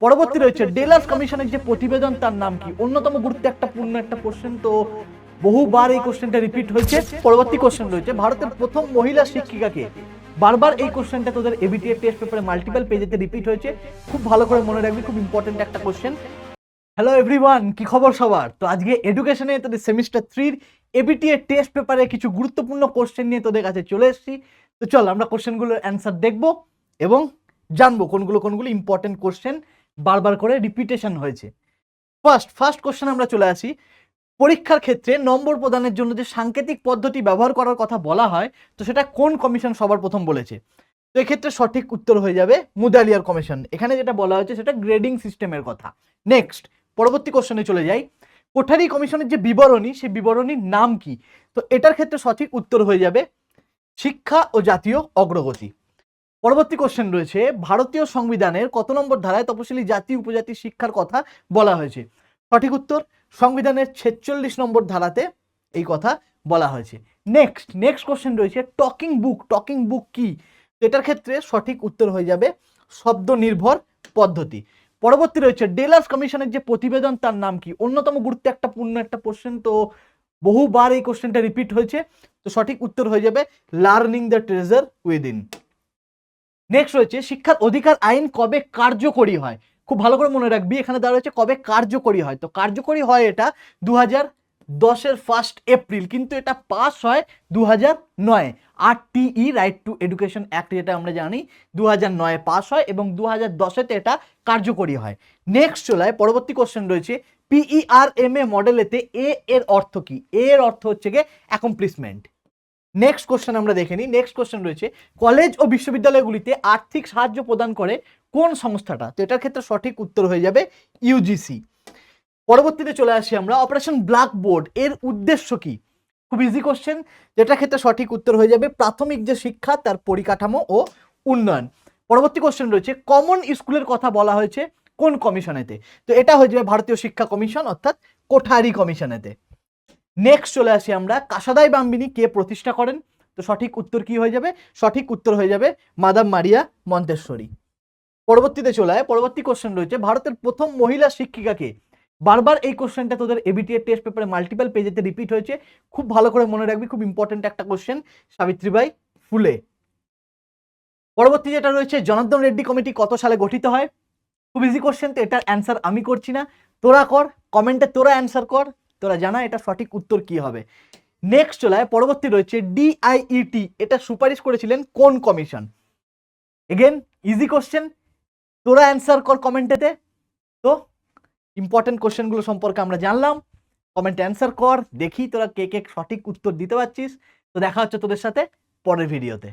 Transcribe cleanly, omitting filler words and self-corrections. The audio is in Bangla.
পরবর্তী রয়েছে ডেলাস কমিশনের যে প্রতিবেদন তার নাম কি? অন্যতম গুরুত্বপূর্ণ একটা কোশ্চেন, তো বহুবার এই কোশ্চেনটা রিপিট হয়েছে। পরবর্তী কোশ্চেন রয়েছে ভারতের প্রথম মহিলা শিক্ষিকাকে। বারবার এই কোশ্চেনটা তোদের এবিটিএ টেস্ট পেপারে মাল্টিপল পেজেতে রিপিট হয়েছে, খুব ভালো করে মনে রাখবি, খুব ইম্পর্টেন্ট একটা কোশ্চেন। হ্যালো এভরিওয়ান, কি খবর সবার? তো আজকে এডুকেশনে তোদের সেমিস্টার 3 এবিটিএ টেস্ট পেপারে কিছু গুরুত্বপূর্ণ কোশ্চেন নিয়ে তোদের কাছে চলে এসেছি। তো চল আমরা কোশ্চেনগুলোর অ্যান্সার দেখবো এবং জানবো কোনগুলো ইম্পর্টেন্ট কোশ্চেন বারবার করে রিপিটেশন হয়েছে। ফার্স্ট কোশ্চেন আমরা চলে আসি। পরীক্ষার ক্ষেত্রে নম্বর প্রদানের জন্য যে সাংকেতিক পদ্ধতি ব্যবহার করার কথা বলা হয়, তো সেটা কোন কমিশন সবার প্রথম বলেছে? তো এক্ষেত্রে সঠিক উত্তর হয়ে যাবে মুদালিয়ার কমিশন। এখানে যেটা বলা হয়েছে সেটা গ্রেডিং সিস্টেমের কথা। নেক্সট, পরবর্তী কোশ্চেনে চলে যাই। কোঠারি কমিশনের যে বিবরণী, সেই বিবরণীর নাম কি? তো এটার ক্ষেত্রে সঠিক উত্তর হয়ে যাবে শিক্ষা ও জাতীয় অগ্রগতি। পরবর্তী কোশ্চেন রয়েছে ভারতীয় সংবিধানের কত নম্বর ধারায় তপশিলি জাতি উপজাতি শিক্ষার কথা বলা হয়েছে? সঠিক উত্তর সংবিধানের 46 নম্বর ধারাতে এই কথা বলা হয়েছে। নেক্সট কোশ্চেন রয়েছে টকিং বুক কি? এটার ক্ষেত্রে সঠিক উত্তর হয়ে যাবে শব্দ নির্ভর পদ্ধতি। পরবর্তী রয়েছে ডেলাস কমিশনের যে প্রতিবেদন তার নাম কি? অন্যতম গুরুত্বপূর্ণ একটা কোশ্চেন, তো বহুবার এই কোশ্চেনটা রিপিট হয়েছে, তো সঠিক উত্তর হয়ে যাবে learning the treasure within. Next রয়েছে শিক্ষার অধিকার আইন কবে কার্যকরী হয়? খুব ভালো করে মনে রাখবি, এখানে দেওয়া রয়েছে কবে কার্যকরী হয়। তো কার্যকরী হয় এটা 2010-এর 1 এপ্রিল, কিন্তু এটা পাস হয় 2009। RTE right two education act, যেটা আমরা জানি 2009-এ পাস হয় এবং 2010-এতে এটা কার্যকরী হয়। নেক্সট চলে পরবর্তী কোশ্চেন রয়েছে PERMA মডেলেতে এ এর অর্থ কি? এ এর অর্থ হচ্ছে গিয়ে অ্যাকমপ্লিশমেন্ট। নেক্সট কোশ্চেন আমরা দেখে নিই। নেক্সট কোশ্চেন রয়েছে কলেজ ও বিশ্ববিদ্যালয়গুলিতে আর্থিক সাহায্য প্রদান করে কোন সংস্থাটা? তো এটার ক্ষেত্রে সঠিক উত্তর হয়ে যাবে ইউজিসি। পরবর্তীতে চলে আসি আমরা অপারেশন ব্ল্যাকবোর্ড এর উদ্দেশ্য কি? খুব ইজি কোশ্চেন, যেটার ক্ষেত্রে সঠিক উত্তর হয়ে যাবে প্রাথমিক যে শিক্ষা তার পরিকাঠামো ও উন্নয়ন। পরবর্তী কোশ্চেন রয়েছে কমন স্কুলের কথা বলা হয়েছে কোন কমিশনেতে? তো এটা হয়ে যাবে ভারতীয় শিক্ষা কমিশন অর্থাৎ কোঠারি কমিশনেতে। নেক্সট চলে আসি আমরা কাসাদাই বাম্বিনী কে প্রতিষ্ঠা করেন? তো সঠিক উত্তর কি হয়ে যাবে? সঠিক উত্তর হয়ে যাবে মাদাম মারিয়া মন্তেশ্বরী। পরবর্তীতে চলে পরবর্তী কোশ্চেন রয়েছে ভারতের প্রথম মহিলা শিক্ষিকাকে। বারবার এই কোশ্চেনটা তোদের এবিটিএ টেস্ট পেপারে মাল্টিপল পেজেতে রিপিট হয়েছে, খুব ভালো করে মনে রাখবি, খুব ইম্পর্টেন্ট একটা কোশ্চেন, সাবিত্রীবাই ফুলে। পরবর্তী যেটা রয়েছে জনার্দন রেড্ডি কমিটি কত সালে গঠিত হয়? খুব ইজি কোশ্চেন, তো এটার অ্যান্সার আমি করছি না, তোরা কর, কমেন্টে তোরা অ্যান্সার কর, তোরা জানা এটা সঠিক উত্তর কি হবে। নেক্সট চলে পরবর্তী রয়েছে ডিআইইটি, এটা সুপারিশ করেছিলেন কোন কমিশন? এগেন ইজি কোশ্চেন, তোরা অ্যান্সার কর কমেন্টেতে। তো ইম্পর্টেন্ট কোশ্চেনগুলো সম্পর্কে আমরা জানলাম, কমেন্টে অ্যান্সার কর, দেখি তোরা কে কে সঠিক উত্তর দিতে পারছিস। তো দেখা হচ্ছে তোদের সাথে পরের ভিডিওতে।